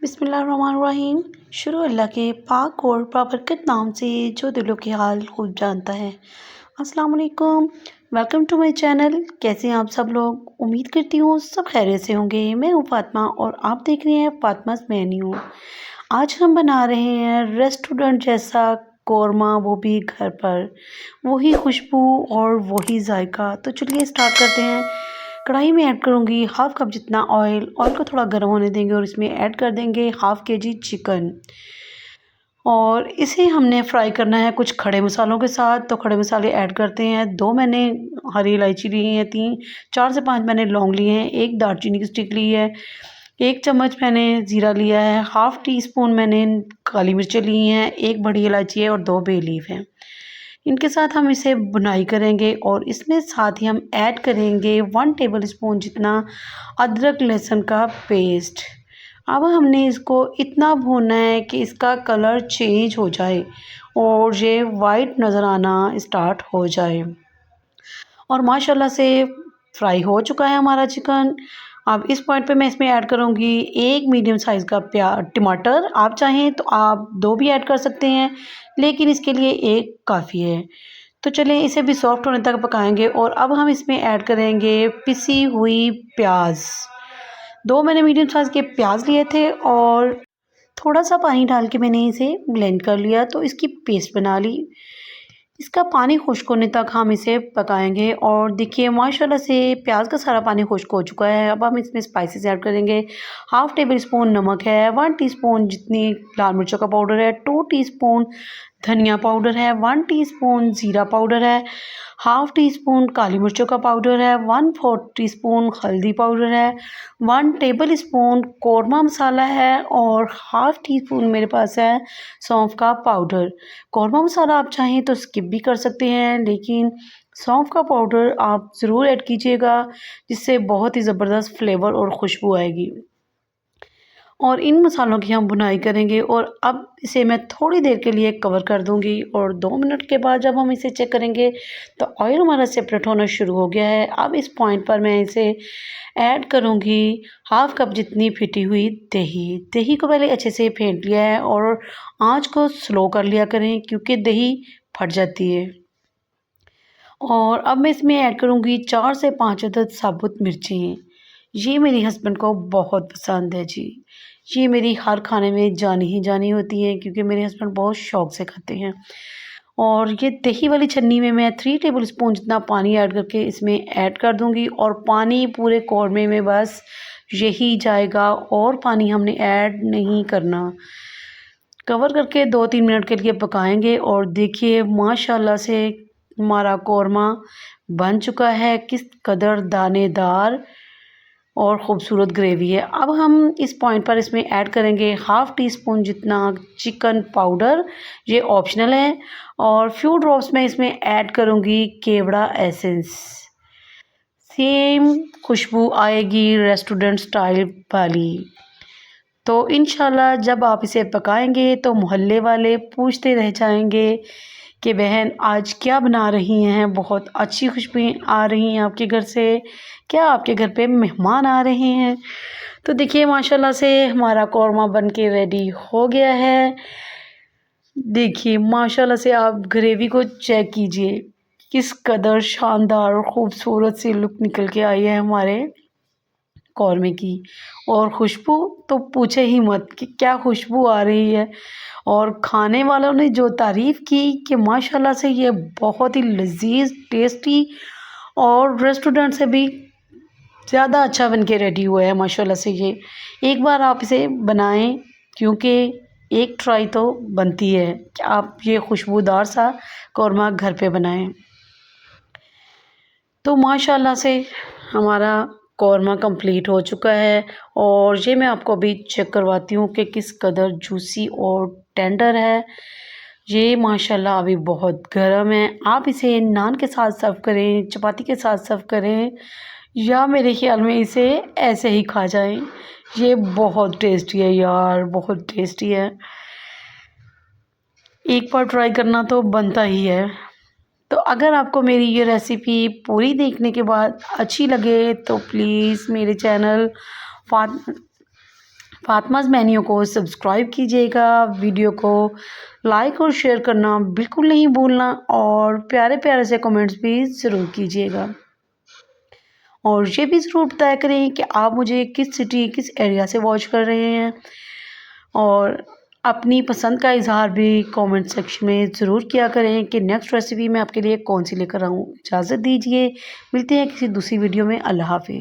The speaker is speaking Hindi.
बिस्मिल्लाहिर्रहमानिर्रहीम। शुरू अल्लाह के पाक और बाबरकत नाम से जो दिलों के हाल खूब जानता है। अस्सलाम वालेकुम, वेलकम टू माय चैनल। कैसे हैं आप सब लोग? उम्मीद करती हूँ सब खैरियत से होंगे। मैं हूँ फातिमा और आप देख रहे हैं फातिमास मेन्यू। आज हम बना रहे हैं रेस्टोरेंट जैसा कौरमा, वो भी घर पर। वही खुशबू और वही जायका। तो चलिए स्टार्ट करते हैं। कढ़ाई में ऐड करूँगी हाफ़ कप जितना ऑयल। ऑयल को थोड़ा गर्म होने देंगे और इसमें ऐड कर देंगे हाफ़ केजी चिकन और इसे हमने फ्राई करना है कुछ खड़े मसालों के साथ। तो खड़े मसाले ऐड करते हैं। 2 मैंने हरी इलायची ली है, 4 से 5 मैंने लौंग लिए हैं, 1 दालचीनी की स्टिक ली है, 1 चम्मच मैंने ज़ीरा लिया है, हाफ़ टी स्पून मैंने काली मिर्चें ली हैं, 1 बड़ी इलायची है और 2 बे लीफ हैं। इनके साथ हम इसे भुनाई करेंगे और इसमें साथ ही हम ऐड करेंगे 1 टेबल स्पून जितना अदरक लहसुन का पेस्ट। अब हमने इसको इतना भूनना है कि इसका कलर चेंज हो जाए और ये वाइट नज़र आना स्टार्ट हो जाए और माशाल्लाह से फ्राई हो चुका है हमारा चिकन। अब इस पॉइंट पे मैं इसमें ऐड करूँगी 1 मीडियम साइज़ का टमाटर। आप चाहें तो आप 2 भी ऐड कर सकते हैं, लेकिन इसके लिए 1 काफ़ी है। तो चलें इसे भी सॉफ्ट होने तक पकाएंगे और अब हम इसमें ऐड करेंगे पिसी हुई प्याज। 2 मैंने मीडियम साइज़ के प्याज लिए थे और थोड़ा सा पानी डाल के मैंने इसे ब्लेंड कर लिया, तो इसकी पेस्ट बना ली। इसका पानी खुश्क होने तक हम इसे पकाएंगे और देखिए माशाल्लाह से प्याज का सारा पानी खुश्क हो चुका है। अब हम इसमें स्पाइसेस ऐड करेंगे। हाफ़ टेबल स्पून नमक है, 1 टीस्पून जितनी लाल मिर्चों का पाउडर है, 2 टीस्पून धनिया पाउडर है, 1 टीस्पून ज़ीरा पाउडर है, हाफ़ टी स्पून काली मिर्चों का पाउडर है, 1/4 टीस्पून हल्दी पाउडर है, 1 टेबल स्पून कौरमा मसाला है और हाफ़ टी स्पून मेरे पास है सौंफ का पाउडर। कौरमा मसाला आप चाहें तो स्किप भी कर सकते हैं, लेकिन सौंफ का पाउडर आप ज़रूर ऐड कीजिएगा, जिससे बहुत ही ज़बरदस्त फ्लेवर और खुशबू आएगी। और इन मसालों की हम भुनाई करेंगे और अब इसे मैं थोड़ी देर के लिए कवर कर दूंगी और 2 मिनट के बाद जब हम इसे चेक करेंगे तो ऑयल हमारा सेपरेट होना शुरू हो गया है। अब इस पॉइंट पर मैं इसे ऐड करूंगी हाफ़ कप जितनी फिटी हुई दही। दही को पहले अच्छे से फेंट लिया है और आंच को स्लो कर लिया करें क्योंकि दही फट जाती है। और अब मैं इसमें ऐड करूंगी 4 से 5 अदद साबुत मिर्चें। ये मेरे हस्बैंड को बहुत पसंद है जी। ये मेरी हर खाने में जानी ही जानी होती है क्योंकि मेरे हस्बैंड बहुत शौक़ से खाते हैं। और ये दही वाली छन्नी में मैं 3 टेबल स्पून जितना पानी ऐड करके इसमें ऐड कर दूँगी और पानी पूरे कौरमे में बस यही जाएगा और पानी हमने ऐड नहीं करना। कवर करके 2-3 मिनट के लिए पकाएंगे और देखिए माशाल्लाह से हमारा कौरमा बन चुका है। किस कदर दानेदार और ख़ूबसूरत ग्रेवी है। अब हम इस पॉइंट पर इसमें ऐड करेंगे हाफ़ टी स्पून जितना चिकन पाउडर। ये ऑप्शनल है और फ्यू ड्रॉप्स मैं इसमें ऐड करूँगी केवड़ा एसेंस। सेम खुशबू आएगी रेस्टोरेंट स्टाइल वाली। तो इंशाल्लाह जब आप इसे पकाएंगे तो मोहल्ले वाले पूछते रह जाएंगे कि बहन आज क्या बना रही हैं, बहुत अच्छी खुशबुएं आ रही हैं आपके घर से, क्या आपके घर पे मेहमान आ रहे हैं। तो देखिए माशाल्लाह से हमारा कौरमा बन के रेडी हो गया है। देखिए माशाल्लाह से आप ग्रेवी को चेक कीजिए, किस कदर शानदार और ख़ूबसूरत सी लुक निकल के आई है हमारे कौरमे की। और खुशबू तो पूछे ही मत कि क्या खुशबू आ रही है। और खाने वालों ने जो तारीफ़ की कि माशाल्लाह से ये बहुत ही लजीज टेस्टी और रेस्टोरेंट से भी ज़्यादा अच्छा बन के रेडी हुआ है माशाल्लाह से। ये एक बार आप इसे बनाएं क्योंकि एक ट्राई तो बनती है कि आप ये खुशबूदार सा कौरमा घर पे बनाएं। तो माशाल्लाह से हमारा कौरमा कंप्लीट हो चुका है और ये मैं आपको अभी चेक करवाती हूँ कि किस कदर जूसी और टेंडर है। ये माशाल्लाह अभी बहुत गर्म है। आप इसे नान के साथ सर्व करें, चपाती के साथ सर्व करें या मेरे ख़्याल में इसे ऐसे ही खा जाएं। ये बहुत टेस्टी है यार, बहुत टेस्टी है। एक बार ट्राई करना तो बनता ही है। तो अगर आपको मेरी ये रेसिपी पूरी देखने के बाद अच्छी लगे तो प्लीज़ मेरे चैनल फातिमाज़ मेन्यू को सब्सक्राइब कीजिएगा, वीडियो को लाइक और शेयर करना बिल्कुल नहीं भूलना और प्यारे प्यारे से कमेंट्स भी ज़रूर कीजिएगा। और ये भी ज़रूर बताया करें कि आप मुझे किस सिटी, किस एरिया से वॉच कर रहे हैं और अपनी पसंद का इज़हार भी कमेंट सेक्शन में ज़रूर किया करें कि नेक्स्ट रेसिपी मैं आपके लिए कौन सी लेकर आऊँ। इजाज़त दीजिए, मिलते हैं किसी दूसरी वीडियो में। अल्लाह हाफ़िज़।